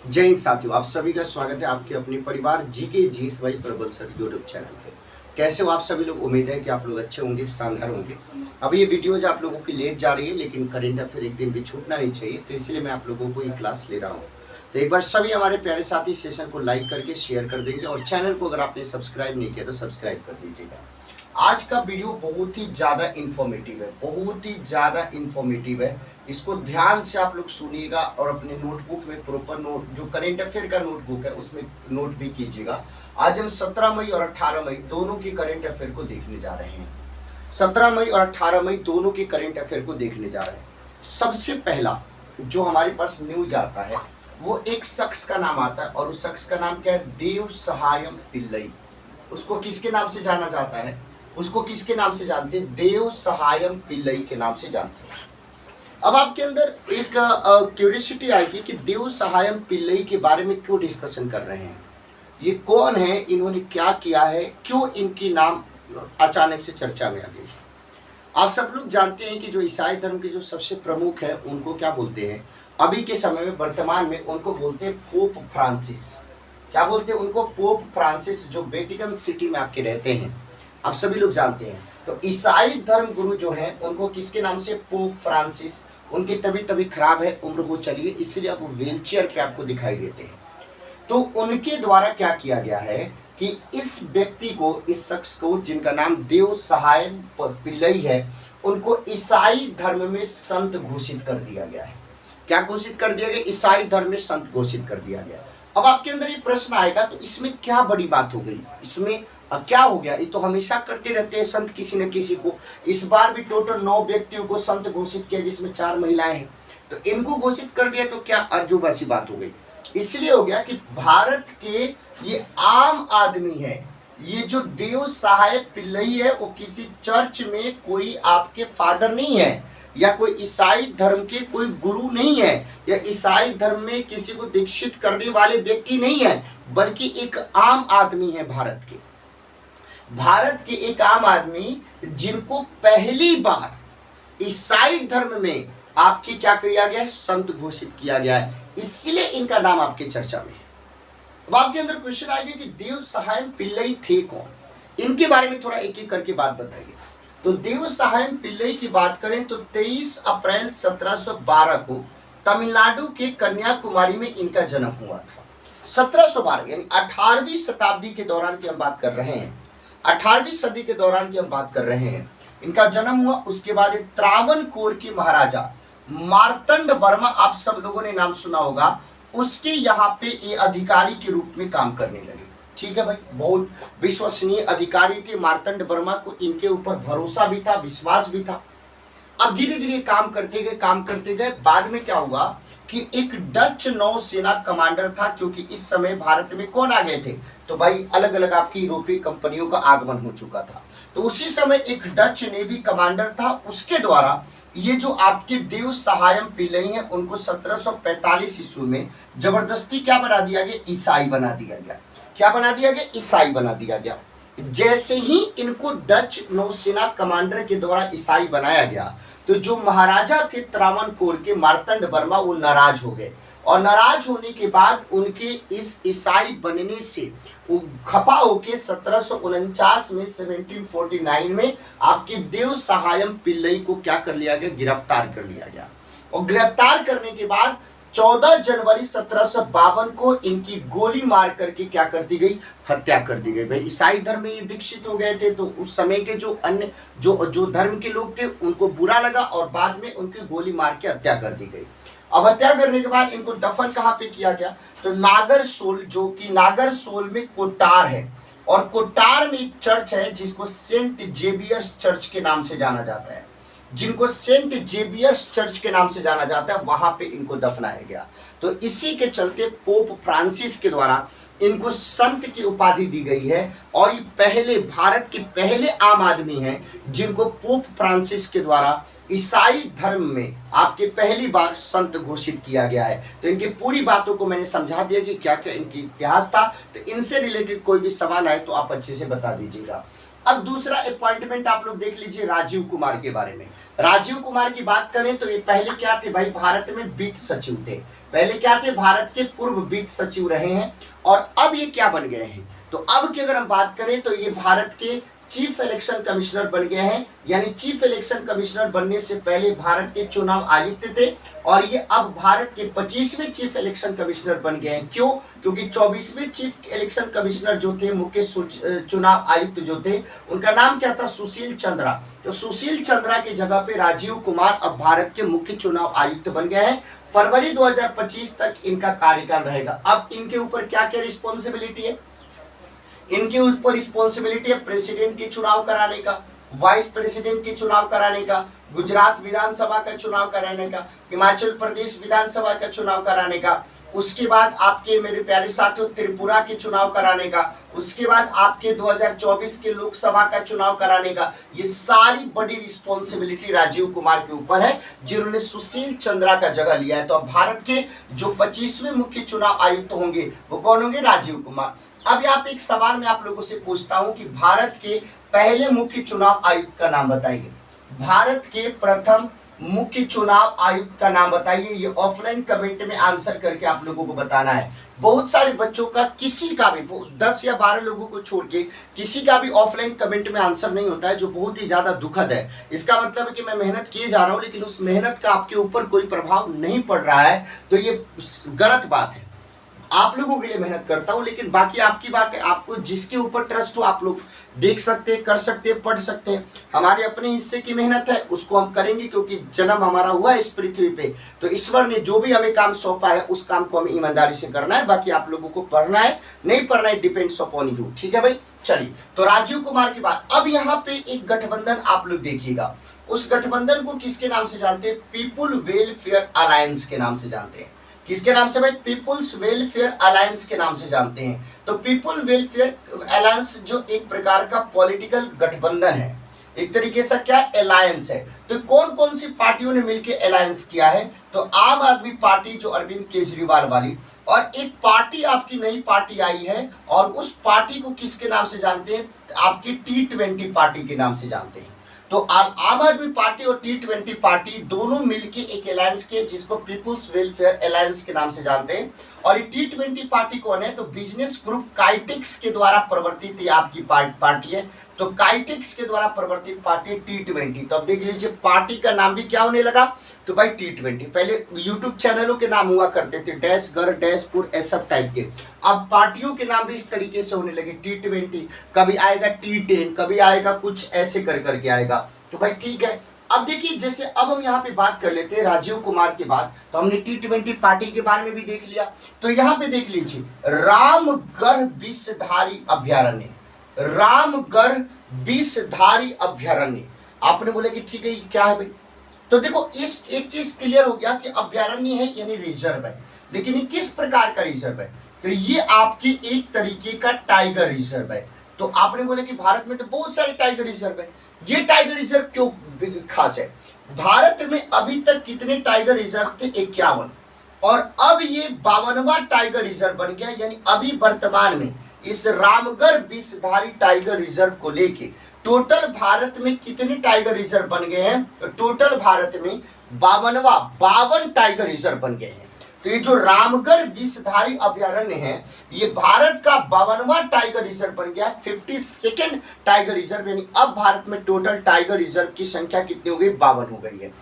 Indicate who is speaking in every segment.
Speaker 1: जय हिंद साथियों, आप सभी का स्वागत है आपके अपने परिवार जीके जीएस भाई प्रबल सर यूट्यूब चैनल पे। कैसे हो आप सभी लोग? उम्मीद है कि आप लोग अच्छे होंगे, शानदार होंगे। अब ये वीडियो जो आप लोगों की लेट जा रही है, लेकिन करेंट अफेयर एक दिन भी छूटना नहीं चाहिए, तो इसलिए मैं आप लोगों को ये क्लास ले रहा हूँ। तो एक बार सभी हमारे प्यारे साथी सेशन को लाइक करके शेयर कर देंगे, और चैनल को अगर आपने सब्सक्राइब नहीं किया तो सब्सक्राइब कर दीजिएगा। आज का वीडियो बहुत ही ज़्यादा इन्फॉर्मेटिव है, बहुत ही ज़्यादा इन्फॉर्मेटिव है। इसको ध्यान से आप लोग सुनिएगा और अपने नोटबुक में प्रॉपर नोट, जो करेंट अफेयर का नोटबुक है उसमें नोट भी कीजिएगा। आज हम 17 मई और 18 मई दोनों की करेंट अफेयर को देखने जा रहे हैं। 17 मई और 18 मई दोनों के करेंट अफेयर को देखने जा रहे हैं। सबसे पहला जो हमारे पास न्यूज आता है वो एक शख्स का नाम आता है, और उस शख्स का नाम क्या है? देव सहायम पिल्लई। उसको किसके नाम से जाना जाता है? उसको किसके नाम से जानते हैं? देव सहायम पिल्लई के नाम से जानते हैं। अब आपके अंदर एक क्यूरियोसिटी आएगी कि देव सहायम पिल्लई के बारे में क्यों डिस्कशन कर रहे हैं, ये कौन है, इन्होंने क्या किया है, क्यों इनकी नाम अचानक से चर्चा में आ गई। आप सब लोग जानते हैं कि जो ईसाई धर्म के जो सबसे प्रमुख है उनको क्या बोलते हैं? अभी के समय में वर्तमान में उनको बोलते हैं पोप फ्रांसिस। क्या बोलते हैं उनको? पोप फ्रांसिस, जो वेटिकन सिटी में आपके रहते हैं, आप सभी लोग जानते हैं। तो ईसाई धर्म गुरु जो हैं उनको किसके नाम से? Pope Francis. उनकी तबीयत तभी खराब है, उम्र हो चली है, इसलिए आप व्हीलचेयर पे आपको दिखाई देते हैं। तो उनके द्वारा क्या किया गया है कि इस व्यक्ति को, इस शख्स को, जिनका नाम देव सहाय पिल्लई है, उनको ईसाई धर्म में संत घोषित कर दिया गया है। क्या घोषित कर दिया गया? ईसाई धर्म में संत घोषित कर दिया गया। अब आपके अंदर ये प्रश्न आएगा, तो इसमें क्या बड़ी बात हो गई, इसमें क्या हो गया? ये तो हमेशा करते रहते हैं संत किसी न किसी को। इस बार भी टोटल 9 व्यक्तियों को संत घोषित किया, जिसमें 4 महिलाएं हैं। तो इनको घोषित कर दिया, तो क्या अजूबा सी बात हो गई। इसलिए हो गया कि भारत के ये आम आदमी है, ये जो देव सहाय पिल्लई है, वो किसी चर्च में कोई आपके फादर नहीं है, या कोई ईसाई धर्म के कोई गुरु नहीं है, या ईसाई धर्म में किसी को दीक्षित करने वाले व्यक्ति नहीं है, बल्कि एक आम आदमी है। भारत के एक आम आदमी, जिनको पहली बार ईसाई धर्म में आपकी क्या किया गया है? संत घोषित किया गया है, इसलिए इनका नाम आपके चर्चा में है। अब आपके अंदर क्वेश्चन आएगा कि देव सहायम पिल्लई थे कौन? इनके बारे में थोड़ा एक एक करके बात बताइए। तो देव सहायम पिल्लई की बात करें तो 23 अप्रैल 1712 को तमिलनाडु के कन्याकुमारी में इनका जन्म हुआ था। 1712 यानी 18वीं शताब्दी के दौरान की हम बात कर रहे हैं। 18वीं सदी के दौरान की हम बात कर रहे हैं, इनका जन्म हुआ। उसके बाद त्रावणकोर के महाराजा मार्तंड वर्मा, आप सब लोगों ने नाम सुना होगा, उसके यहाँ पे ये अधिकारी के रूप में काम करने लगे। ठीक है भाई, बहुत विश्वसनीय अधिकारी थे मार्तंड वर्मा को, इनके ऊपर भरोसा भी था, विश्वास भी था। अब धीरे धीरे काम करते गए। बाद में क्या हुआ कि एक डच नौसेना कमांडर था, क्योंकि इस समय भारत में कौन आ गए थे? तो भाई अलग अलग आपकी यूरोपीय कंपनियों का आगमन हो चुका था। तो उसी समय एक डच नेवी कमांडर था, उसके द्वारा ये जो आपके देव सहायम पिल्लई हैं, उनको 1745 ईस्वी में जबरदस्ती क्या बना दिया गया? ईसाई बना दिया गया। क्या बना दिया गया? ईसाई बना दिया गया। जैसे ही इनको डच नौसेना कमांडर के द्वारा ईसाई बनाया गया, तो जो महाराजा थे त्रावणकोर के मार्तंड वर्मा, वो नाराज हो गए, और नाराज होने के बाद उनके इस ईसाई बनने से वो खपा होके 1749 में 1749 में आपके देव सहायम पिल्लई को क्या कर लिया गया? गिरफ्तार कर लिया गया। और गिरफ्तार करने के बाद 14 जनवरी 1752 को इनकी गोली मार करके क्या कर दी गई? हत्या कर दी गई। भाई ईसाई धर्म में ये दीक्षित हो गए थे, तो उस समय के जो अन्य जो धर्म के लोग थे उनको बुरा लगा, और बाद में उनकी गोली मार के हत्या कर दी गई। अब हत्या करने के बाद इनको दफन कहाँ पे किया गया? तो नागरसोल, जो कि नागरसोल में कोटार है, और कोटार में एक चर्च है जिसको सेंट जेवियर्स चर्च के नाम से जाना जाता है, जिनको सेंट जेवियर्स चर्च के नाम से जाना जाता है, वहां पे इनको दफनाया गया। तो इसी के चलते पोप फ्रांसिस के द्वारा इनको संत की उपाधि दी गई है, और ये भारत के पहले आम आदमी हैं जिनको पोप फ्रांसिस के द्वारा ईसाई धर्म में आपके पहली बार संत घोषित किया गया है। तो इनकी पूरी बातों को मैंने समझा दिया कि क्या क्या इनकी इतिहास था। तो इनसे रिलेटेड कोई भी सवाल आए तो आप अच्छे से बता दीजिएगा। अब दूसरा अपॉइंटमेंट आप लोग देख लीजिए राजीव कुमार के बारे में। राजीव कुमार की बात करें तो ये पहले क्या थे भाई? भारत में वित्त सचिव थे। पहले क्या थे, भारत के पूर्व वित्त सचिव रहे हैं और अब ये क्या बन गए हैं, तो अब की अगर हम बात करें तो ये भारत के चीफ इलेक्शन कमिश्नर बन गए हैं। यानी चीफ इलेक्शन कमिश्नर बनने से पहले भारत के चुनाव आयुक्त थे और ये अब भारत के 25वें चीफ इलेक्शन कमिश्नर बन गए हैं। क्यों? क्योंकि 24वें चीफ इलेक्शन कमिश्नर जो थे, मुख्य चुनाव आयुक्त जो थे, उनका नाम क्या था, सुशील चंद्रा। तो सुशील चंद्रा की जगह पे राजीव कुमार अब भारत के मुख्य चुनाव आयुक्त बन गए हैं। फरवरी 2025 तक इनका कार्यकाल रहेगा। अब इनके ऊपर क्या क्या रिस्पॉन्सिबिलिटी है, इनके ऊपर रिस्पॉन्सिबिलिटी है प्रेसिडेंट की चुनाव कराने का, वाइस प्रेसिडेंट की चुनाव कराने का, गुजरात विधानसभा का चुनाव कराने का, हिमाचल प्रदेश विधानसभा का चुनाव कराने का, उसके बाद आपके मेरे प्यारे साथियों त्रिपुरा के चुनाव कराने का, उसके बाद आपके 2024 के लोकसभा का चुनाव कराने का। ये सारी बड़ी रिस्पॉन्सिबिलिटी राजीव कुमार के ऊपर है, जिन्होंने सुशील चंद्रा का जगह लिया है। तो अब भारत के जो 25वें मुख्य चुनाव आयुक्त होंगे वो कौन होंगे, राजीव कुमार। अब यहाँ पे एक सवाल मैं आप लोगों से पूछता हूं कि भारत के पहले मुख्य चुनाव आयुक्त का नाम बताइए। भारत के प्रथम मुख्य चुनाव आयुक्त का नाम बताइए। ये ऑफलाइन कमेंट में आंसर करके आप लोगों को बताना है। बहुत सारे बच्चों का, किसी का भी 10 या 12 लोगों को छोड़ के किसी का भी ऑफलाइन कमेंट में आंसर नहीं होता है, जो बहुत ही ज्यादा दुखद है। इसका मतलब है कि मैं मेहनत किए जा रहा हूं लेकिन उस मेहनत का आपके ऊपर कोई प्रभाव नहीं पड़ रहा है, तो ये गलत बात है। आप लोगों के लिए मेहनत करता हूं, लेकिन बाकी आपकी बात है। आपको जिसके ऊपर ट्रस्ट हो आप लोग देख सकते हैं, कर सकते हैं, पढ़ सकते हैं। हमारे अपने हिस्से की मेहनत है, उसको हम करेंगे, क्योंकि जन्म हमारा हुआ है इस पृथ्वी पे। तो ईश्वर ने जो भी हमें काम सौंपा है उस काम को हमें ईमानदारी से करना है। बाकी आप लोगों को पढ़ना है नहीं पढ़ना है, डिपेंड्स अपॉन यू। ठीक है भाई, चलिए। तो राजीव कुमार की बात। अब यहाँ पे एक गठबंधन आप लोग देखिएगा, उस गठबंधन को किसके नाम से जानते हैं, पीपुल वेलफेयर अलायंस के नाम से जानते हैं। किसके नाम से भाई, पीपुल्स वेलफेयर अलायंस के नाम से जानते हैं। तो पीपुल वेलफेयर अलायंस जो एक प्रकार का पॉलिटिकल गठबंधन है, एक तरीके से क्या अलायंस है। तो कौन कौन सी पार्टियों ने मिलकर अलायंस किया है, तो आम आदमी पार्टी जो अरविंद केजरीवाल वाली, और एक पार्टी आपकी नई पार्टी आई है, और उस पार्टी को किसके नाम से जानते हैं, आपकी T20 पार्टी के नाम से जानते हैं। तो आम आदमी पार्टी और T20 पार्टी दोनों मिलकर एक अलायंस के, जिसको पीपुल्स वेलफेयर अलायंस के नाम से जानते हैं। और ये T20 पार्टी कौन है, तो बिजनेस ग्रुप काइटेक्स के द्वारा प्रवर्तित ये आपकी पार्टी है। तो काइटेक्स के द्वारा प्रवर्तित पार्टी T20। तो अब देख लीजिए पार्टी का नाम भी क्या होने लगा, तो भाई T20। पहले यूट्यूब चैनलों के नाम हुआ करते थे डैश घर डैश पुर ऐसा टाइप के, अब पार्टियों के नाम भी इस तरीके से होने लगे T20। कभी आएगा T10, कभी आएगा कुछ ऐसे कर करके आएगा। तो भाई ठीक है। अब देखिए, जैसे अब हम यहाँ पे बात कर लेते हैं राजीव कुमार के बाद, तो हमने T20 पार्टी के बारे में भी देख लिया। तो यहाँ पे देख लीजिए रामगढ़ विषधारी अभ्यारण्य, रामगढ़ विषधारी अभ्यारण्य। आपने बोला कि ठीक है ये क्या है भाई, तो देखो इस एक चीज क्लियर हो गया कि अभ्यारण्य है यानी रिजर्व है। लेकिन ये किस प्रकार का रिजर्व है, तो ये आपकी एक तरीके का टाइगर रिजर्व है। तो आपने बोला कि भारत में तो बहुत सारे टाइगर रिजर्व है, ये टाइगर रिजर्व क्यों खास है। भारत में अभी तक कितने टाइगर रिजर्व थे, 51, और अब ये 52वां टाइगर रिजर्व बन गया। यानी अभी वर्तमान में इस रामगढ़ विषधारी टाइगर रिजर्व को लेके टोटल भारत में कितने टाइगर रिजर्व बन गए हैं, तो टोटल भारत में 52 टाइगर रिजर्व बन गए हैं। तो ये जो रामगढ़ विषधारी अभ्यारण्य है, ये भारत का 52वां टाइगर रिजर्व बन गया, 52nd टाइगर रिजर्व। यानी अब भारत में टोटल टाइगर रिजर्व की संख्या कितनी हो गई, 52 हो गई है।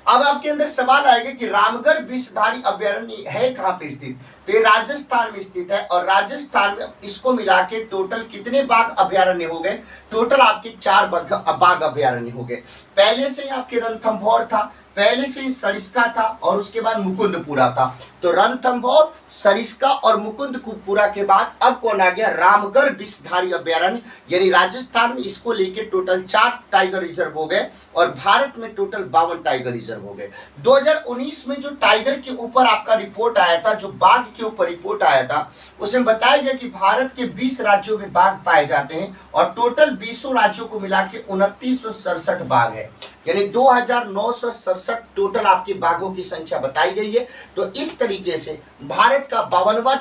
Speaker 1: अब आपके अंदर सवाल आएगा कि रामगढ़ विषधारी अभ्यारण्य है कहां पे स्थित, तो ये राजस्थान में स्थित है। और राजस्थान में इसको मिला के टोटल कितने बाघ अभ्यारण्य हो गए, टोटल आपके 4 बाघ अभ्यारण्य हो गए। पहले से आपके रणथंभौर था, पहले से सरिस्का था, और उसके बाद मुकुंदपुरा था। तो रणथंभौर, सरिस्का और मुकुंदपुरा के बाद अब कौन आ गया, रामगढ़ विषधारी अभ्यारण्य। यानी राजस्थान में इसको लेके टोटल 4 टाइगर रिजर्व हो गए, और भारत में टोटल 52 टाइगर रिजर्व हो गए। 2019 में जो टाइगर के ऊपर आपका रिपोर्ट आया था, जो बाघ के ऊपर रिपोर्ट आया था, उसमें बताया गया कि भारत के 20 राज्यों में बाघ पाए जाते हैं, और टोटल 20 राज्यों को मिला के 2967 बाघ है। यानी 2967 टोटल आपके बाघों की संख्या बताई गई है। तो इस तरीके से भारत का 52वां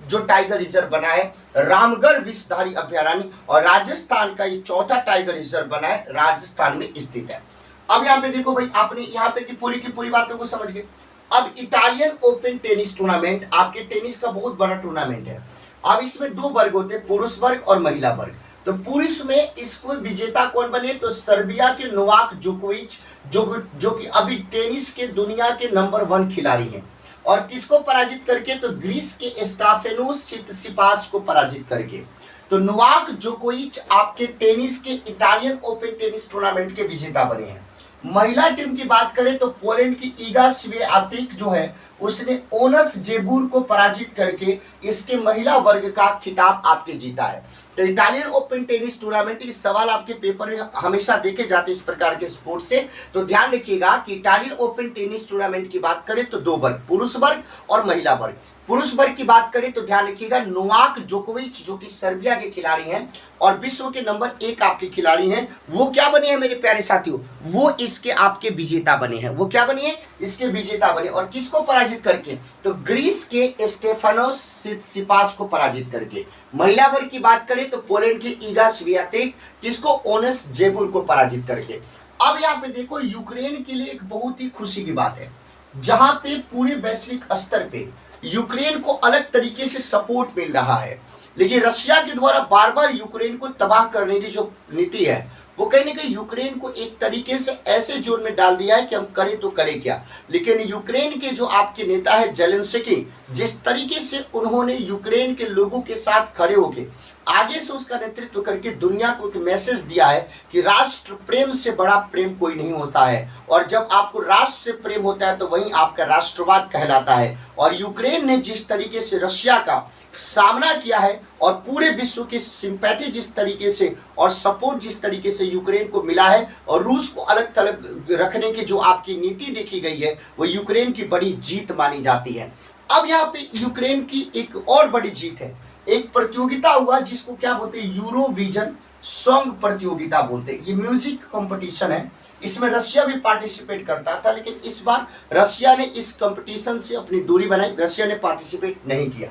Speaker 1: जो टाइगर रिजर्व बना है रामगढ़ विषधारी अभ्यारण्य, और राजस्थान का ये 4था टाइगर रिजर्व बना है, राजस्थान में स्थित है। अब यहाँ पे देखो भाई, आपने यहाँ पे की पूरी बातों को समझ गए। अब इटालियन ओपन टेनिस टूर्नामेंट आपके टेनिस का बहुत बड़ा टूर्नामेंट है। अब इसमें दो वर्ग होते हैं, पुरुष वर्ग और महिला वर्ग। तो पुरुष में इसको विजेता कौन बने, तो सर्बिया के नोवाक जोकोविच, जो कि अभी टेनिस के दुनिया के नंबर 1 खिलाड़ी हैं। और किसको पराजित करके, तो ग्रीस के स्टेफानोस सिटसिपास को पराजित करके। तो नोवाक जोकोविच आपके टेनिस के इटालियन ओपन टेनिस टूर्नामेंट के विजेता बने हैं। महिला टीम की बात करें तो पोलैंड की ईगा स्विआतेक जो है उसने ओनस जेबूर को पराजित करके इसके महिला वर्ग का खिताब आपके जीता है। तो इटालियन ओपन टेनिस टूर्नामेंट, इस सवाल आपके पेपर में हमेशा देखे जाते हैं इस प्रकार के स्पोर्ट्स से। तो ध्यान रखिएगा कि इटालियन ओपन टेनिस टूर्नामेंट की बात करें तो दो वर्ग, पुरुष वर्ग और महिला वर्ग। पुरुष वर्ग की बात करें तो ध्यान रखिएगा नोवाक जोकोविच जो कि सर्बिया के खिलाड़ी हैं और विश्व के नंबर 1 आपके खिलाड़ी हैं, वो क्या बने हैं मेरे प्यारे साथियों, वो इसके आपके विजेता बने हैं। वो क्या बने हैं, इसके विजेता बने। और किसको पराजित करके, तो ग्रीस के स्टेफानोस सिटसिपास को पराजित करके। महिला वर्ग की बात करें तो पोलैंड की ईगा स्विआतेक, किसको, ओनस जेबुर को पराजित करके। अब यहाँ पे देखो, यूक्रेन के लिए एक बहुत ही खुशी की बात है, जहां पे पूरे वैश्विक स्तर पे यूक्रेन को अलग तरीके से सपोर्ट मिल रहा है, लेकिन रशिया के द्वारा बार बार यूक्रेन को तबाह करने की जो नीति है वो कहीं ना कहीं यूक्रेन को एक तरीके से ऐसे जोन में डाल दिया है कि हम करें तो करें क्या। लेकिन यूक्रेन के जो आपके नेता है जेलेंस्की, जिस तरीके से उन्होंने यूक्रेन के लोगों के साथ खड़े होकर आगे से उसका नेतृत्व करके दुनिया को एक मैसेज दिया है कि राष्ट्र प्रेम से बड़ा प्रेम कोई नहीं होता है, और जब आपको राष्ट्र से प्रेम होता है तो वही आपका राष्ट्रवाद कहलाता है। और यूक्रेन ने जिस तरीके से रशिया का सामना किया है और पूरे विश्व की सिंपैथी जिस तरीके से और सपोर्ट जिस तरीके से यूक्रेन को मिला है, और रूस को अलग थलग रखने की जो आपकी नीति देखी गई है, वो यूक्रेन की बड़ी जीत मानी जाती है। अब यहाँ पे यूक्रेन की एक और बड़ी जीत है, एक प्रतियोगिता हुआ जिसको क्या बोलते हैं, यूरोविजन सॉन्ग प्रतियोगिता बोलते हैं। ये म्यूजिक कंपटीशन है, इसमें रशिया भी पार्टिसिपेट करता था, लेकिन इस बार रशिया ने इस कंपटीशन से अपनी दूरी बनाई, रशिया ने पार्टिसिपेट नहीं किया।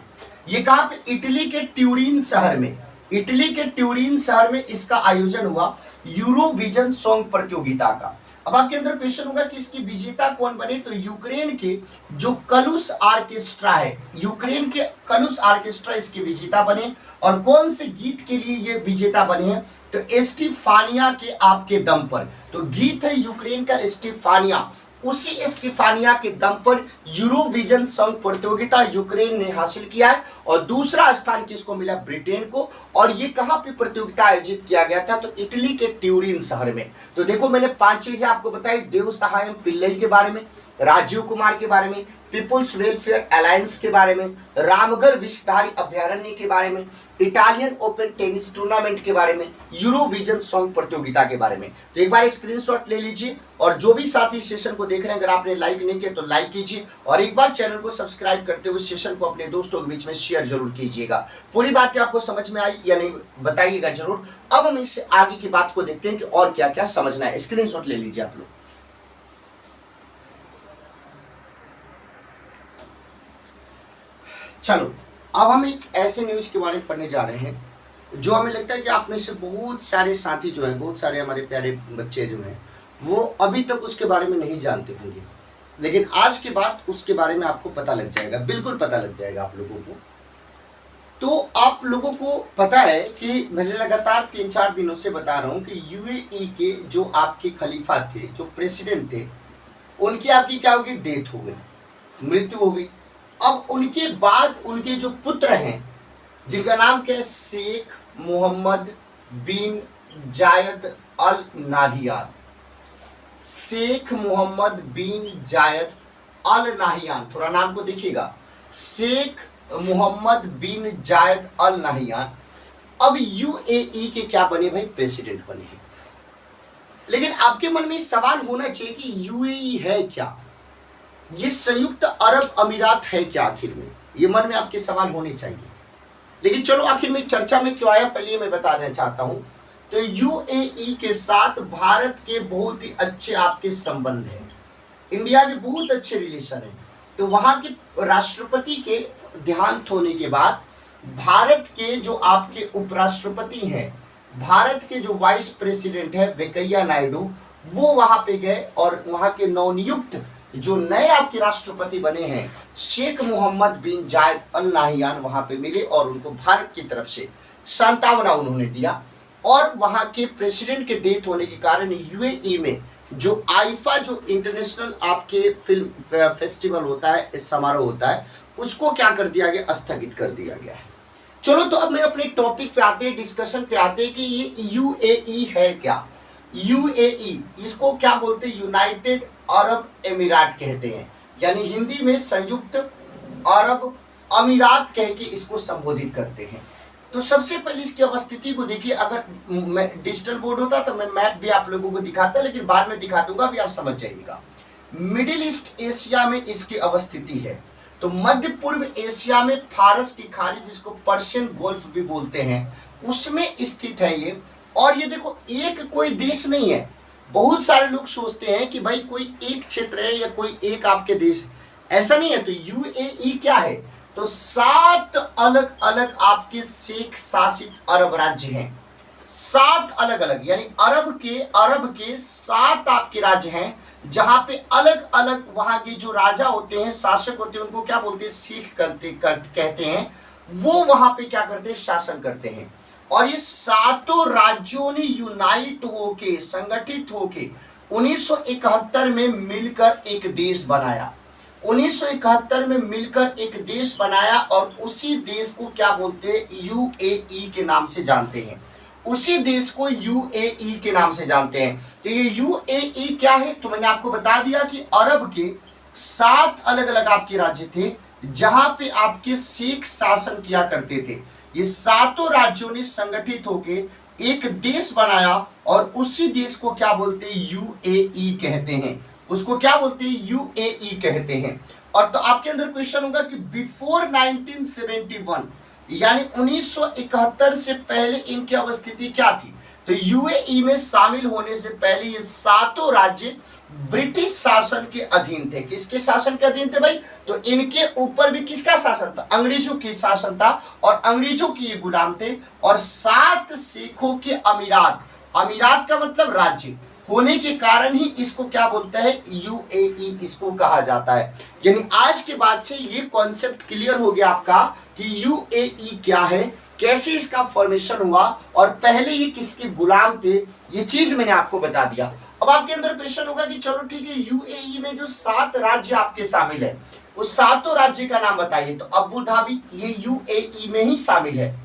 Speaker 1: ये कहां पे, इटली के ट्यूरिन शहर में, इटली के ट्यूरिन शहर में इसका आयोजन हुआ यूरोविजन सॉन्ग प्रतियोगिता का। अब आपके अंदर क्वेश्चन होगा कि इसकी विजेता कौन बने, तो यूक्रेन के जो कलुस आर्केस्ट्रा है, यूक्रेन के कलुस आर्केस्ट्रा इसके विजेता बने। और कौन से गीत के लिए ये विजेता बने हैं, तो एस्टिफानिया के आपके दम पर। तो गीत है यूक्रेन का एस्टिफानिया, उसी एस्टिफानिया के दम पर यूरोविजन सॉन्ग प्रतियोगिता यूक्रेन ने हासिल किया है। और दूसरा स्थान किसको मिला, ब्रिटेन को। और ये कहां पे प्रतियोगिता आयोजित किया गया था, तो इटली के ट्यूरिन शहर में। तो देखो, मैंने 5 चीजें आपको बताई, देव सहायम पिल्लई के बारे में, राजीव कुमार के बारे में, पीपुल्स वेलफेयर अलायंस के बारे में, रामगढ़ विषधारी अभ्यारण्य के बारे में, इटालियन ओपन टेनिस टूर्नामेंट के बारे में, यूरोविजन सॉन्ग प्रतियोगिता के बारे में। तो एक बार स्क्रीनशॉट ले लीजिए, और जो भी साथी सेशन को देख रहे हैं, अगर आपने लाइक नहीं किया तो लाइक कीजिए, और एक बार चैनल को सब्सक्राइब करते हुए सेशन को अपने दोस्तों के बीच में शेयर जरूर कीजिएगा। पूरी बातें आपको समझ में आई या नहीं बताइएगा जरूर। अब हम इससे आगे की बात को देखते हैं कि और क्या क्या समझना है। स्क्रीनशॉट ले लीजिए आप लोग। चलो, अब हम एक ऐसे न्यूज के बारे में पढ़ने जा रहे हैं जो हमें लगता है कि आप में से बहुत सारे साथी जो हैं, बहुत सारे हमारे प्यारे बच्चे जो हैं, वो अभी तक उसके बारे में नहीं जानते होंगे, लेकिन आज के बाद उसके बारे में आपको पता लग जाएगा, बिल्कुल पता लग जाएगा आप लोगों को। तो आप लोगों को पता है कि मैं लगातार 3-4 दिनों से बता रहा हूं कि यूएई के जो आपके खलीफा थे, जो प्रेसिडेंट थे, उनकी आपकी क्या होगी, डेथ हो गई, मृत्यु हो गई। अब उनके बाद उनके जो पुत्र हैं, जिनका नाम क्या है, शेख मोहम्मद बिन जायद अल नाहियान, शेख मोहम्मद बिन जायद अल नाहियान, थोड़ा नाम को देखिएगा, शेख मोहम्मद बिन जायद अल नाहियान अब यूएई के क्या बने भाई, प्रेसिडेंट बने हैं। लेकिन आपके मन में सवाल होना चाहिए कि यूएई है क्या, ये संयुक्त अरब अमीरात है क्या, आखिर में ये मन में आपके सवाल होने चाहिए। लेकिन चलो, आखिर में चर्चा में क्यों आया, पहले मैं बता देना चाहता हूं। तो यूएई के साथ भारत के बहुत ही अच्छे आपके संबंध हैं, इंडिया के बहुत अच्छे रिलेशन हैं। तो वहां के राष्ट्रपति के देहांत होने के बाद भारत के जो आपके उपराष्ट्रपति हैं, भारत के जो वाइस प्रेसिडेंट है वेंकैया नायडू, वो वहां पे गए और वहां के नवनियुक्त जो नए आपके राष्ट्रपति बने हैं शेख मोहम्मद बिन जायद अल नाहियान वहां पे मिले और उनको भारत की तरफ से सांत्वना उन्होंने दिया। और वहां के प्रेसिडेंट के डेथ होने के कारण यूएई में जो आईफा जो इंटरनेशनल आपके फिल्म फेस्टिवल होता है, इस समारोह होता है, उसको क्या कर दिया गया, स्थगित कर दिया गया है। चलो तो अब मैं अपने टॉपिक पे आते हैं, डिस्कशन पे आते हैं कि ये यूएई है क्या। यूएई इसको क्या बोलते हैं, यूनाइटेड अरब एमिरात कहते हैं, यानी हिंदी में संयुक्त अरब अमीरात कह के इसको संबोधित करते हैं। तो सबसे पहले इसकी अवस्थिति को देखिए, अगर मैं डिजिटल बोर्ड होता तो मैं मैप भी आप लोगों को दिखाता, लेकिन बाद में दिखा दूंगा, अभी आप समझ जाइएगा। मिडिल ईस्ट एशिया में इसकी अवस्थिति है। तो मध्य पूर्व एशिया में फारस की खाड़ी जिसको पर्शियन गोल्फ भी बोलते हैं उसमें स्थित है ये। और ये देखो एक कोई देश नहीं है, बहुत सारे लोग सोचते हैं कि भाई कोई एक क्षेत्र है या कोई एक आपके देश है, ऐसा नहीं है। तो यूएई क्या है, तो 7 अलग अलग आपके शेख शासित अरब राज्य हैं, 7 अलग अलग, यानी अरब के 7 आपके राज्य हैं, जहां पे अलग अलग वहां के जो राजा होते हैं, शासक होते हैं, उनको क्या बोलते हैं, शेख कहते हैं। वो वहां पे क्या करते हैं, शासन करते हैं। और ये 7 राज्यों ने यूनाइट होके, संगठित होके 1971 में मिलकर एक देश बनाया। 1971 में मिलकर एक देश बनाया और उसी देश को क्या बोलते हैं, यूएई के नाम से जानते हैं। उसी देश को यूएई के नाम से जानते हैं। तो ये यूएई क्या है, तो मैंने आपको बता दिया कि अरब के 7 अलग अलग आपके राज्य थे जहां पे आपके शेख शासन किया करते थे। ये 7 राज्यों ने संगठित होके एक देश बनाया और उसी देश को क्या बोलते हैं, यूएई कहते हैं। उसको क्या बोलते हैं, यूएई कहते हैं। और तो आपके अंदर क्वेश्चन होगा कि बिफोर 1971 यानी 1971 से पहले इनकी अवस्थिति क्या थी। तो यूएई में शामिल होने से पहले ये 7 राज्य ब्रिटिश शासन के अधीन थे। किसके शासन के अधीन थे भाई, तो इनके ऊपर भी किसका शासन था, अंग्रेजों की शासन था और अंग्रेजों के ये गुलाम थे। और 7 शेखों के अमीरात, अमीरात का मतलब राज्य होने के कारण ही इसको क्या बोलता है, यूएई इसको कहा जाता है। यानी आज के बाद से ये कॉन्सेप्ट क्लियर हो गया आपका कि यूएई क्या है, कैसे इसका फॉर्मेशन हुआ और पहले ये किसके गुलाम थे, ये चीज मैंने आपको बता दिया। अब आपके अंदर क्वेश्चन होगा कि चलो ठीक है, यूएई में जो 7 राज्य आपके शामिल है उस 7 राज्य का नाम बताइए। तो अबू धाबी ये यूएई में ही शामिल है,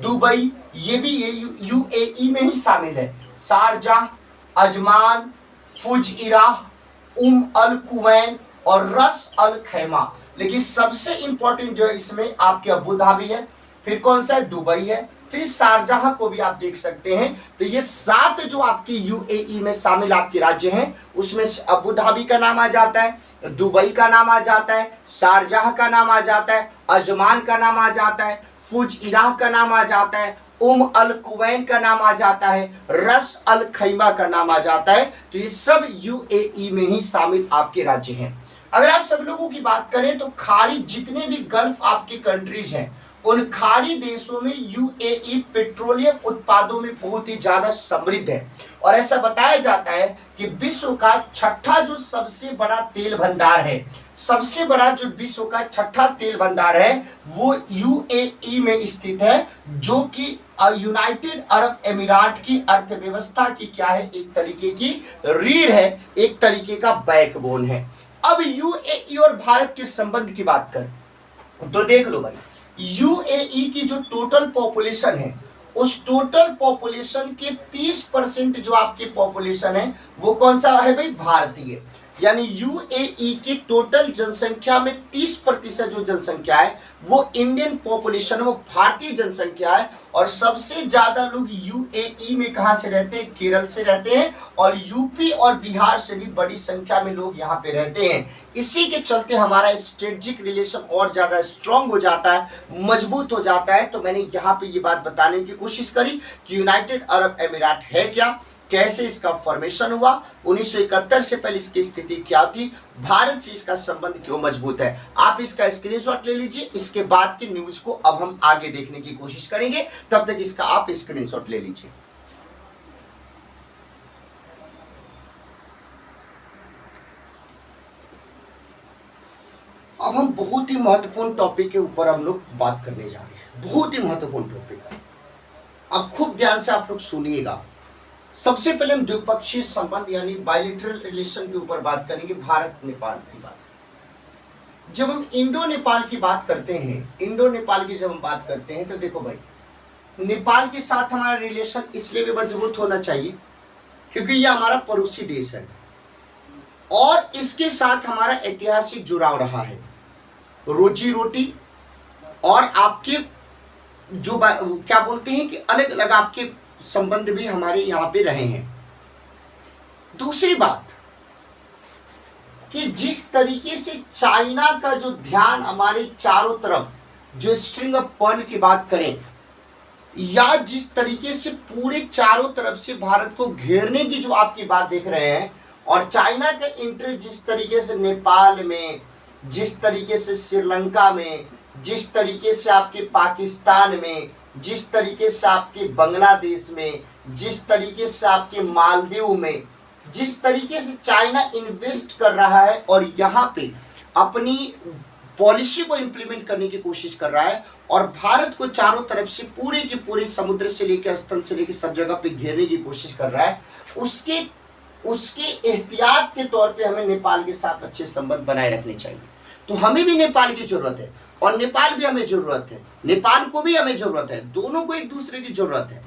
Speaker 1: दुबई ये भी ये यूएई में ही शामिल है, शारजाह, अजमान, फुजइराह, अल कुवैन और रस अल खैमा। लेकिन सबसे इंपॉर्टेंट जो है इसमें आपके अबू धाबी है, फिर कौन सा है, दुबई है, फिर शारजाह को भी आप देख सकते हैं। तो ये 7 जो आपके यूएई में शामिल आपके राज्य हैं उसमें अबू धाबी का नाम आ जाता है, दुबई का नाम आ जाता है, शारजाह का नाम आ जाता है, अजमान का नाम आ जाता है, फुजइराह का नाम आ जाता है, अल कुवैन का नाम आ जाता है, रस अल खैमा का नाम आ जाता है। तो ये सब यूएई में ही शामिल आपके राज्य हैं। अगर आप सब लोगों की बात करें तो खाड़ी जितने भी गल्फ आपके कंट्रीज हैं उन खाड़ी देशों में यूएई पेट्रोलियम उत्पादों में बहुत ही ज्यादा समृद्ध है। और ऐसा बताया जाता है कि विश्व का 6ठा जो सबसे बड़ा तेल भंडार है, सबसे बड़ा जो विश्व का 6ठा तेल भंडार है वो यूएई में स्थित है, जो कि यूनाइटेड अरब एमिरात की अर्थव्यवस्था की क्या है, एक तरीके की रीढ़ है, एक तरीके का बैकबोन है। अब यूएई और भारत के संबंध की बात करें तो देख लो भाई, यूएई की जो टोटल पॉपुलेशन है उस टोटल पॉपुलेशन के 30% जो आपकी पॉपुलेशन है वो कौन सा है भाई, भारतीय। यानी यूएई की टोटल जनसंख्या में 30% जो जनसंख्या है वो इंडियन पॉपुलेशन, वो भारतीय जनसंख्या है। और सबसे ज्यादा लोग यूएई में कहां से रहते हैं, केरल से रहते हैं, और यूपी और बिहार से भी बड़ी संख्या में लोग यहाँ पे रहते हैं। इसी के चलते हमारा स्ट्रेटेजिक रिलेशन और ज्यादा स्ट्रांग हो जाता है, मजबूत हो जाता है। तो मैंने यहाँ पे ये बात बताने की कोशिश करी कि यूनाइटेड अरब एमिरात है क्या, कैसे इसका फॉर्मेशन हुआ, 1971 से पहले इसकी स्थिति क्या थी, भारत से इसका संबंध क्यों मजबूत है। आप इसका स्क्रीनशॉट ले लीजिए, इसके बाद की न्यूज को अब हम आगे देखने की कोशिश करेंगे, तब तक इसका आप स्क्रीनशॉट ले लीजिए। अब हम बहुत ही महत्वपूर्ण टॉपिक के ऊपर हम लोग बात करने जा रहे हैं, बहुत ही महत्वपूर्ण टॉपिक है। अब खूब ध्यान से आप लोग सुनिएगा। सबसे पहले हम द्विपक्षीय संबंध यानी बायलैटरल रिलेशन के ऊपर बात करेंगे, भारत नेपाल की बात। जब हम इंडो नेपाल की बात करते हैं, इंडो नेपाल की जब हम बात करते हैं तो देखो भाई, नेपाल के साथ हमारा रिलेशन इसलिए भी मजबूत होना चाहिए क्योंकि यह हमारा पड़ोसी देश है और इसके साथ हमारा ऐतिहासिक जुड़ाव रहा है। रोजी रोटी और आपके जो क्या बोलते हैं कि अलग अलग आपके संबंध भी हमारे यहाँ पे रहे हैं। दूसरी बात कि जिस तरीके से चाइना का जो ध्यान हमारे चारों तरफ, जो स्ट्रिंग ऑफ पर्ल की बात करें, या जिस तरीके से पूरे चारों तरफ से भारत को घेरने की जो आपकी बात देख रहे हैं, और चाइना का इंटरेस्ट जिस तरीके से नेपाल में, जिस तरीके से श्रीलंका में, जिस तरीके से आपके पाकिस्तान में, जिस तरीके से आपके बांग्लादेश में, जिस तरीके से आपके मालदीव में, जिस तरीके से चाइना इन्वेस्ट कर रहा है और यहाँ पे अपनी पॉलिसी को इम्प्लीमेंट करने की कोशिश कर रहा है और भारत को चारों तरफ से पूरे के पूरे समुद्र से लेकर स्थल से लेकर सब जगह पे घेरने की कोशिश कर रहा है, उसके एहतियात के तौर पे हमें नेपाल के साथ अच्छे संबंध बनाए रखने चाहिए। तो हमें भी नेपाल की जरूरत है और नेपाल भी हमें जरूरत है, नेपाल को भी हमें जरूरत है, दोनों को एक दूसरे की जरूरत है।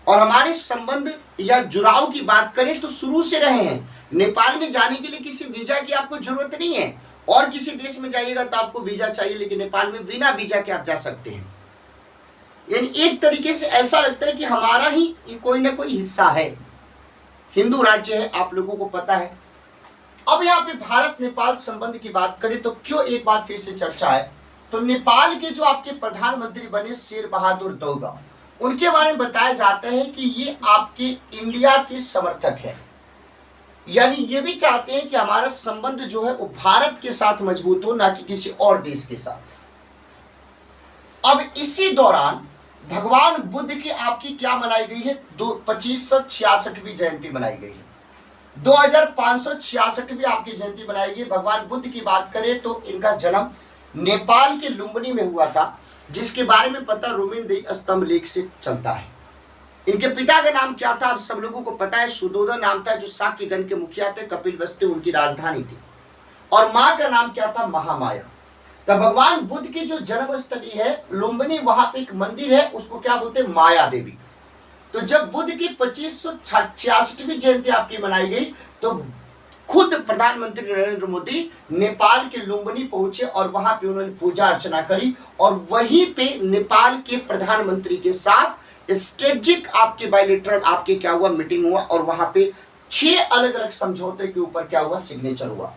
Speaker 1: और हमारे संबंध या जुड़ाव की बात करें तो शुरू से रहे हैं। नेपाल में जाने के लिए किसी वीजा की आपको जरूरत नहीं है, और किसी देश में जाइएगा तो आपको वीजा चाहिए, लेकिन नेपाल में बिना वीजा के आप जा सकते हैं। यानी एक तरीके से ऐसा लगता है कि हमारा ही कोई ना कोई हिस्सा है, हिंदू राज्य है, आप लोगों को पता है। अब यहाँ पे भारत नेपाल संबंध की बात करें तो क्यों एक बार फिर से चर्चा है, तो नेपाल के जो आपके प्रधानमंत्री बने शेर बहादुर देउवा, उनके बारे में बताया जाता है कि ये आपके इंडिया के समर्थक है, यानी ये भी चाहते हैं कि हमारा संबंध जो है वो भारत के साथ मजबूत हो, ना कि किसी और देश के साथ। अब इसी दौरान भगवान बुद्ध की आपकी क्या मनाई गई है, 2566वीं जयंती मनाई गई है, 2566वीं आपकी जयंती मनाई गई। भगवान बुद्ध की बात करें तो इनका जन्म नेपाल के लुम्बिनी में हुआ था, जिसके बारे में पता रोमिन स्तंभ लेख से चलता है। इनके पिता का नाम क्या था, आप सब लोगों को पता है, सुदोधन नाम था, जो शाक्यगण के मुखिया थे, कपिलवस्तु उनकी राजधानी थी, और माँ का नाम क्या था, महामाया। तब भगवान बुद्ध की जो जन्मस्थली है लुम्बिनी, वहां पे एक मंदिर है, उसको क्या बोलते हैं, माया देवी। तो जब बुद्ध की 2566वीं जयंती आपकी मनाई गई तो खुद प्रधानमंत्री नरेंद्र मोदी नेपाल के लुम्बिनी पहुंचे और वहां पे उन्होंने पूजा अर्चना करी, और वहीं पे नेपाल के प्रधानमंत्री के साथ स्ट्रेटेजिक आपके बायलैटरल आपके क्या हुआ, मीटिंग हुआ, और वहां पे 6 अलग अलग समझौते के ऊपर क्या हुआ, सिग्नेचर हुआ।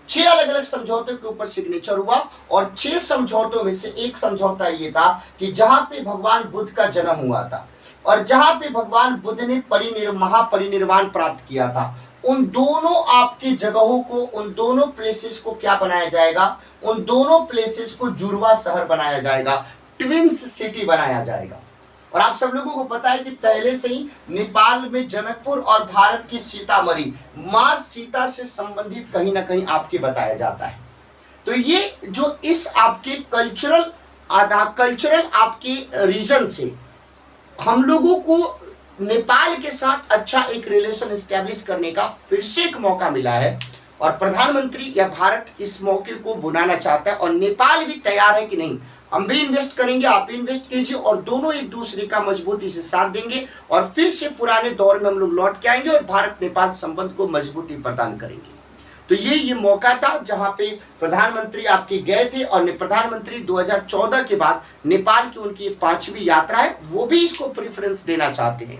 Speaker 1: 6 अलग अलग समझौतों के ऊपर सिग्नेचर हुआ, और 6 समझौतों में से एक समझौता ये था कि जहां पे भगवान बुद्ध का जन्म हुआ था और जहां पे भगवान बुद्ध ने महापरिनिर्वाण प्राप्त किया था, उन दोनों आपकी जगहों को, उन दोनों प्लेसेस को क्या बनाया जाएगा, उन दोनों प्लेसेस को जुड़वा शहर बनाया जाएगा, ट्विंस सिटी बनाया जाएगा। और आप सब लोगों को पता है कि पहले से ही नेपाल में जनकपुर और भारत की सीतामढ़ी, मां सीता से संबंधित कहीं ना कहीं आपके बताया जाता है। तो ये जो इस आपके कल्चरल आपके रीजन से हम लोगों को नेपाल के साथ अच्छा एक रिलेशन एस्टेब्लिश करने का फिर से एक मौका मिला है, और प्रधानमंत्री या भारत इस मौके को बुलाना चाहता है, और नेपाल भी तैयार है कि नहीं, हम भी इन्वेस्ट करेंगे, आप भी इन्वेस्ट कीजिए, और दोनों एक दूसरे का मजबूती से साथ देंगे, और फिर से पुराने दौर में हम लोग लौट के आएंगे और भारत नेपाल संबंध को मजबूती प्रदान करेंगे। तो ये मौका था जहां पे प्रधानमंत्री आपके गए थे, और प्रधानमंत्री 2014 के बाद नेपाल की उनकी 5वीं यात्रा है, वो भी इसको प्रेफरेंस देना चाहते हैं।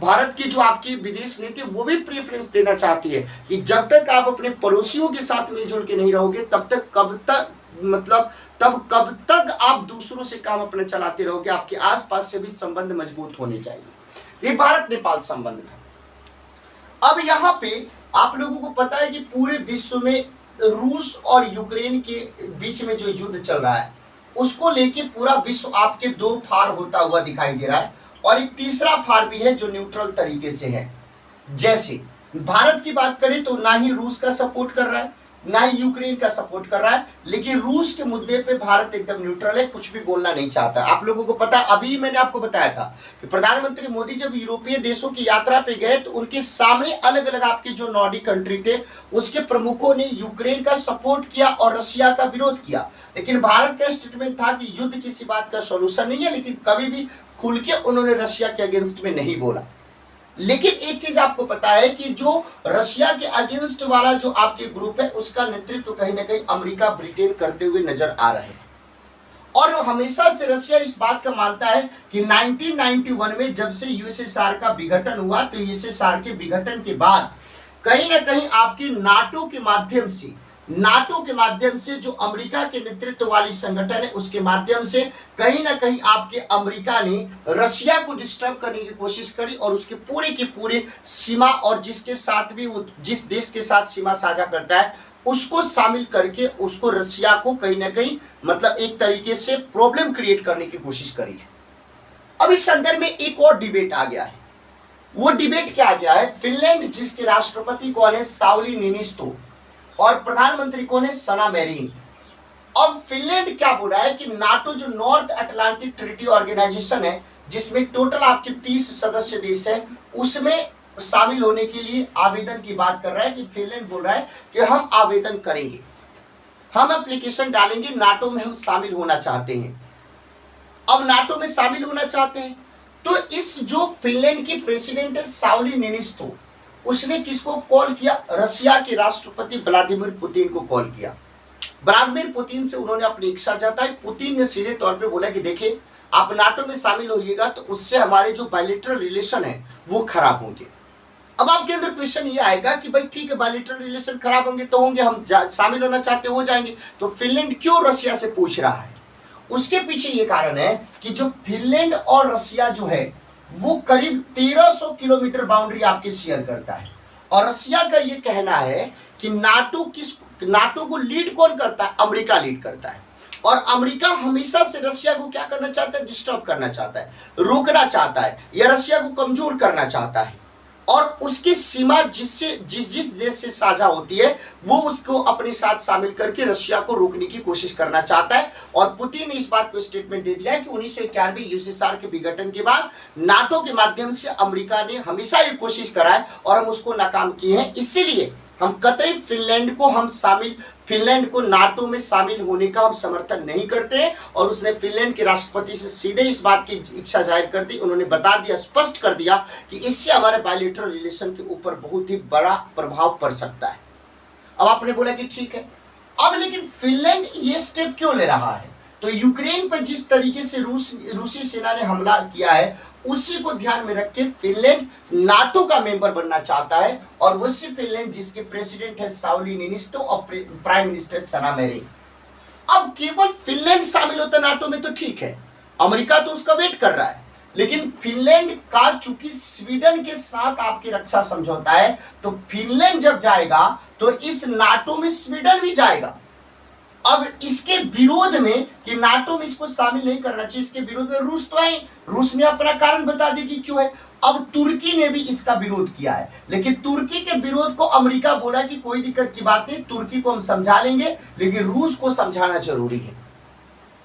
Speaker 1: भारत की जो आपकी विदेश नीति वो भी प्रेफरेंस देना चाहती है कि जब तक आप अपने पड़ोसियों के साथ मिलजुल के नहीं रहोगे, तब कब तक आप दूसरों से काम अपने चलाते रहोगे, आपके आसपास से भी संबंध मजबूत होने चाहिए। ये भारत नेपाल संबंध था। अब यहाँ पे आप लोगों को पता है कि पूरे विश्व में रूस और यूक्रेन के बीच में जो युद्ध चल रहा है, उसको लेके पूरा विश्व आपके 2 फार होता हुआ दिखाई दे रहा है, और एक तीसरा फार भी है जो न्यूट्रल तरीके से है। जैसे भारत की बात करें तो ना ही रूस का सपोर्ट कर रहा है, ना ही यूक्रेन का सपोर्ट कर रहा है, लेकिन रूस के मुद्दे पे भारत एकदम न्यूट्रल है, कुछ भी बोलना नहीं चाहता। आप लोगों को पता, अभी मैंने आपको बताया था कि प्रधानमंत्री मोदी जब यूरोपीय देशों की यात्रा पे गए तो उनके सामने अलग अलग आपके जो नॉर्डिक कंट्री थे उसके प्रमुखों ने यूक्रेन का सपोर्ट किया और रशिया का विरोध किया। लेकिन भारत का स्टेटमेंट था कि युद्ध किसी बात का सोल्यूशन नहीं है, लेकिन कभी भी खुल के उन्होंने रशिया के अगेंस्ट में नहीं बोला। लेकिन एक चीज आपको पता है कि जो रशिया के अगेंस्ट वाला जो आपके ग्रुप है उसका नेतृत्व कहीं ना कहीं अमेरिका ब्रिटेन करते हुए नजर आ रहे हैं। और हमेशा से रशिया इस बात का मानता है कि 1991 में जब से यूएसएसआर का विघटन हुआ तो यूएसएसआर के विघटन के बाद कहीं ना कहीं आपकी नाटो के माध्यम से जो अमेरिका के नेतृत्व वाली संगठन है उसके माध्यम से कहीं ना कहीं आपके अमेरिका ने रशिया को डिस्टर्ब करने की कोशिश करी और उसके पूरे की पूरे सीमा और जिसके साथ भी वो जिस देश के साथ सीमा साझा करता है उसको शामिल करके उसको रशिया को कहीं ना कहीं मतलब एक तरीके से प्रॉब्लम क्रिएट करने की कोशिश करी है। अब इस संदर्भ में एक और डिबेट आ गया है। वो डिबेट क्या आ गया है, फिनलैंड जिसके राष्ट्रपति कौन है, साउली निनिस्तो, और प्रधानमंत्री कौन है, सना मैरिन। अब फिनलैंड क्या बोल रहा है कि नाटो जो नॉर्थ अटलांटिक ट्रीटी ऑर्गेनाइजेशन है जिसमें टोटल आपके 30 सदस्य देश है उसमें शामिल होने के लिए आवेदन की बात कर रहा है। कि फिनलैंड बोल रहा है कि हम आवेदन करेंगे, हम एप्लीकेशन डालेंगे, नाटो में हम शामिल होना चाहते हैं। अब नाटो में शामिल होना चाहते हैं तो इस जो फिनलैंड की प्रेसिडेंट है साउली निनिस्तो उसने किसको कॉल किया, रशिया के राष्ट्रपति व्लादिमीर पुतिन को कॉल किया। व्लादिमीर पुतिन से उन्होंने अपनी इच्छा जताई। पुतिन ने सीधे तौर पे बोला कि देखिए आप नाटो में शामिल होइएगा तो उससे हमारे जो बायलैटरल रिलेशन है वो खराब होंगे। अब आपके अंदर क्वेश्चन ये आएगा कि भाई ठीक है बायलैटरल रिलेशन खराब होंगे तो होंगे, हम शामिल होना चाहते हो जाएंगे, तो फिनलैंड क्यों रशिया से पूछ रहा है? उसके पीछे ये कारण है कि जो फिनलैंड और रशिया जो है वो करीब 1300 किलोमीटर बाउंड्री आपके शेयर करता है। और रशिया का ये कहना है कि नाटो को लीड कौन करता है, अमेरिका लीड करता है। और अमेरिका हमेशा से रशिया को क्या करना चाहता है, डिस्टर्ब करना चाहता है, रोकना चाहता है या रशिया को कमजोर करना चाहता है। और उसकी सीमा जिस देश से साझा होती है वो उसको अपने साथ शामिल करके रशिया को रोकने की कोशिश करना चाहता है। और पुतिन ने इस बात को स्टेटमेंट दे दिया है कि 1991 यूएसएसआर के विघटन के बाद नाटो के माध्यम से अमेरिका ने हमेशा ये कोशिश करा है और हम उसको नाकाम किए हैं। इसीलिए हम कतई फिनलैंड को नाटो में शामिल होने का हम समर्थन नहीं करते हैं। और उसने फिनलैंड के राष्ट्रपति से सीधे इस बात की इच्छा जाहिर कर दी। उन्होंने बता दिया, स्पष्ट कर दिया कि इससे हमारे बायलैटरल रिलेशन के ऊपर बहुत ही बड़ा प्रभाव पड़ सकता है। अब आपने बोला कि ठीक है, अब लेकिन फिनलैंड ये स्टेप क्यों ले रहा है? तो यूक्रेन पर जिस तरीके से रूसी सेना ने हमला किया है उसी को ध्यान में रख के फिनलैंड नाटो का मेंबर बनना चाहता है। और वही फिनलैंड जिसके प्रेसिडेंट है साउली निनिस्तो और प्राइम मिनिस्टर सना मैरिन। अब केवल फिनलैंड शामिल होता नाटो में तो ठीक है, अमेरिका तो उसका वेट कर रहा है, लेकिन फिनलैंड का चूंकि स्वीडन के साथ आपकी रक्षा समझौता है तो फिनलैंड जब जाएगा तो इस नाटो में स्वीडन भी जाएगा। अब इसके विरोध में कि नाटो में इसको शामिल नहीं करना चाहिए, इसके विरोध में रूस तो है, रूस ने अपना कारण बता दिया कि क्यों है। अब तुर्की ने भी इसका विरोध किया है, लेकिन तुर्की के विरोध को अमेरिका बोला कि कोई दिक्कत की बात नहीं, तुर्की को हम समझा लेंगे, लेकिन रूस को समझाना जरूरी है।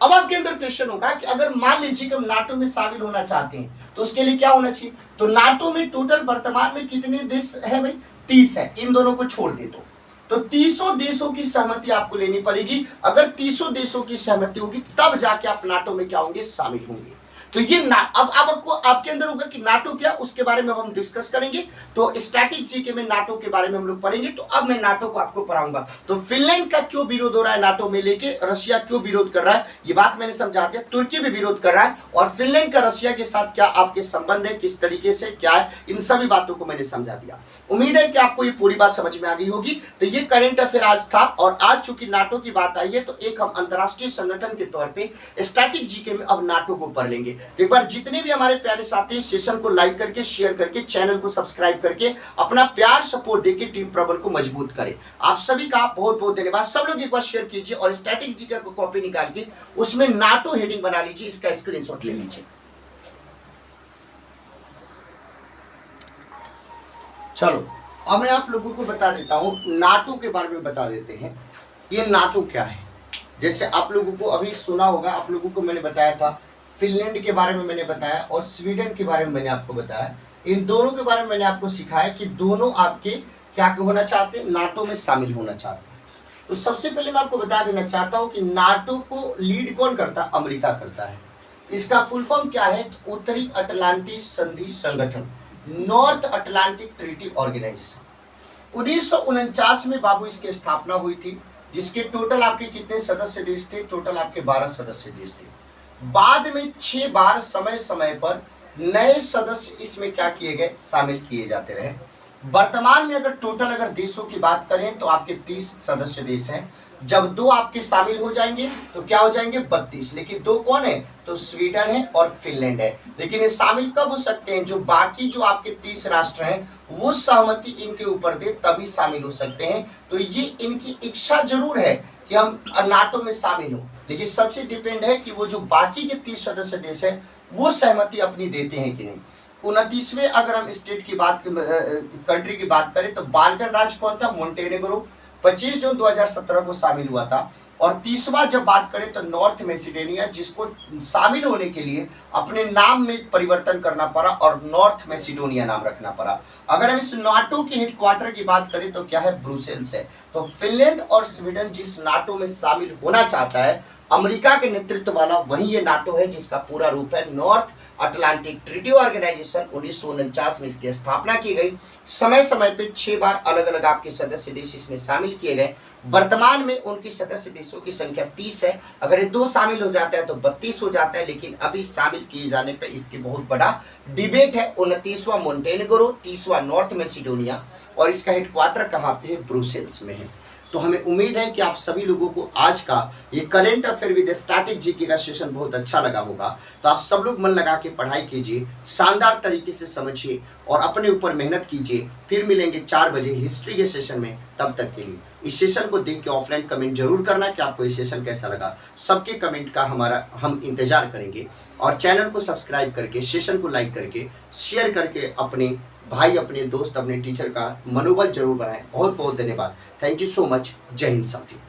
Speaker 1: अब आपके अंदर क्वेश्चन होगा कि अगर मान लीजिए कि हम नाटो में शामिल होना चाहते हैं तो उसके लिए क्या होना चाहिए? तो नाटो में टोटल वर्तमान में कितने देश है भाई? 30 है, इन दोनों को छोड़ दे तो 300 देशों की सहमति आपको लेनी पड़ेगी। अगर 300 देशों की सहमति होगी तब जाके आप नाटो में क्या होंगे, शामिल होंगे। तो ये अब आपको आपके अंदर होगा कि नाटो क्या, उसके बारे में हम डिस्कस करेंगे। तो स्टैटिक जीके में नाटो के बारे में हम लोग पढ़ेंगे। तो अब मैं नाटो को आपको पढ़ाऊंगा। तो फिनलैंड का क्यों विरोध हो रहा है नाटो में लेके, रशिया क्यों विरोध कर रहा है, ये बात मैंने समझा दिया। तुर्की भी विरोध कर रहा है और फिनलैंड का रशिया के साथ क्या आपके संबंध है, किस तरीके से क्या है, इन सभी बातों को मैंने समझा दिया। उम्मीद है कि आपको ये पूरी बात समझ में आ गई होगी। तो ये करंट अफेयर आज था और आज चूंकि नाटो की बात आई है तो एक हम अंतरराष्ट्रीय संगठन के तौर पे स्टैटिक जीके में अब नाटो को पढ़ लेंगे। तो एक बार जितने भी हमारे प्यारे साथी सेशन को लाइक करके, शेयर करके, चैनल को सब्सक्राइब करके अपना प्यार सपोर्ट देके टीम प्रबल को मजबूत करें। आप सभी का बहुत बहुत धन्यवाद। सब लोग एक बार शेयर कीजिए और स्टैटिक जीके को कॉपी निकाल के उसमें नाटो हेडिंग बना लीजिए, इसका स्क्रीनशॉट ले लीजिए। चलो अब मैं आप लोगों को बता देता हूँ, नाटो के बारे में बता देते हैं। ये नाटो क्या है? जैसे आप लोगों को अभी सुना होगा, आप लोगों को मैंने बताया था, फिनलैंड के बारे में मैंने बताया और स्वीडन के बारे में मैंने आपको बताया। इन दोनों के बारे में मैंने आपको सिखाया कि दोनों आपके क्या होना चाहते हैं, नाटो में शामिल होना चाहते हैं। तो सबसे पहले मैं आपको बता देना चाहता हूं कि नाटो को लीड कौन करता है? अमेरिका करता है। इसका फुल फॉर्म क्या है? तो उत्तरी अटलांटिक संधि संगठन, नॉर्थ अटलांटिक ट्रीटी ऑर्गेनाइजेशन। 1949 में बाबू इसकी स्थापना हुई थी, जिसके टोटल आपके कितने सदस्य देश थे? टोटल आपके 12 सदस्य देश थे। बाद में 6 बार समय समय पर नए सदस्य इसमें क्या किए गए? शामिल किए जाते रहे। वर्तमान में अगर टोटल अगर देशों की बात करें तो आपके 30 सदस्य देश हैं। जब 2 आपके शामिल हो जाएंगे तो क्या हो जाएंगे? 32। लेकिन 2 कौन है? तो स्वीडन है और फिनलैंड है। लेकिन ये शामिल कब हो सकते हैं? जो बाकी जो आपके 30 राष्ट्र हैं वो सहमति इनके ऊपर दे तभी शामिल हो सकते हैं। तो ये इनकी इच्छा जरूर है कि हम नाटो में शामिल हो, लेकिन सबसे डिपेंड है कि वो जो बाकी के 30 सदस्य देश है वो सहमति अपनी देते हैं कि नहीं। 29वें अगर हम स्टेट की बात, कंट्री की बात करें तो बाल्कन राज्य कौन था? मोंटेनेग्रो, 25 जून 2017 को शामिल हुआ था। और 30वां जब बात करें तो नॉर्थ मैसिडोनिया, जिसको शामिल होने के लिए अपने नाम में परिवर्तन करना पड़ा और नॉर्थ मैसिडोनिया नाम रखना पड़ा। अगर हम इस नाटो के हेडक्वार्टर की बात करें तो क्या है? ब्रुसेल्स है। तो फिनलैंड और स्वीडन जिस नाटो में शामिल होना चाहता है, अमेरिका के नेतृत्व वाला, वही ये नाटो है, जिसका पूरा रूप है नॉर्थ अटलांटिक ट्रीटी ऑर्गेनाइजेशन। 1949 में इसकी स्थापना की गई। समय समय पे 6 बार अलग अलग आपके सदस्य देश इसमें शामिल किए गए। वर्तमान में उनकी सदस्य देशों की संख्या 30 है। अगर ये 2 शामिल हो जाता है तो 32 हो जाता है, लेकिन अभी शामिल किए जाने पे इसकी बहुत बड़ा डिबेट है। 29वां मोंटेनेग्रो, 30वां नॉर्थ मैसिडोनिया, और इसका हेडक्वार्टर कहाँ पे है? ब्रुसेल्स में है। तो हमें उम्मीद है कि आप सभी लोगों को आज का ये current affair with static GK का सेशन बहुत अच्छा लगा होगा। तो आप सब लोग मन लगा के पढ़ाई कीजिए, शानदार तरीके से समझिए और अपने ऊपर मेहनत कीजिए। फिर मिलेंगे 4 बजे हिस्ट्री के सेशन में। तब तक के लिए इस सेशन को देख के ऑफलाइन कमेंट जरूर करना कि आपको ये सेशन कैसा लगा। सबके कमेंट का हम इंतजार करेंगे। और चैनल को सब्सक्राइब करके, सेशन को लाइक करके, शेयर करके अपने भाई, अपने दोस्त, अपने टीचर का मनोबल जरूर बढ़ाएं। बहुत बहुत धन्यवाद। Thank you so much. जय हिंद साथी।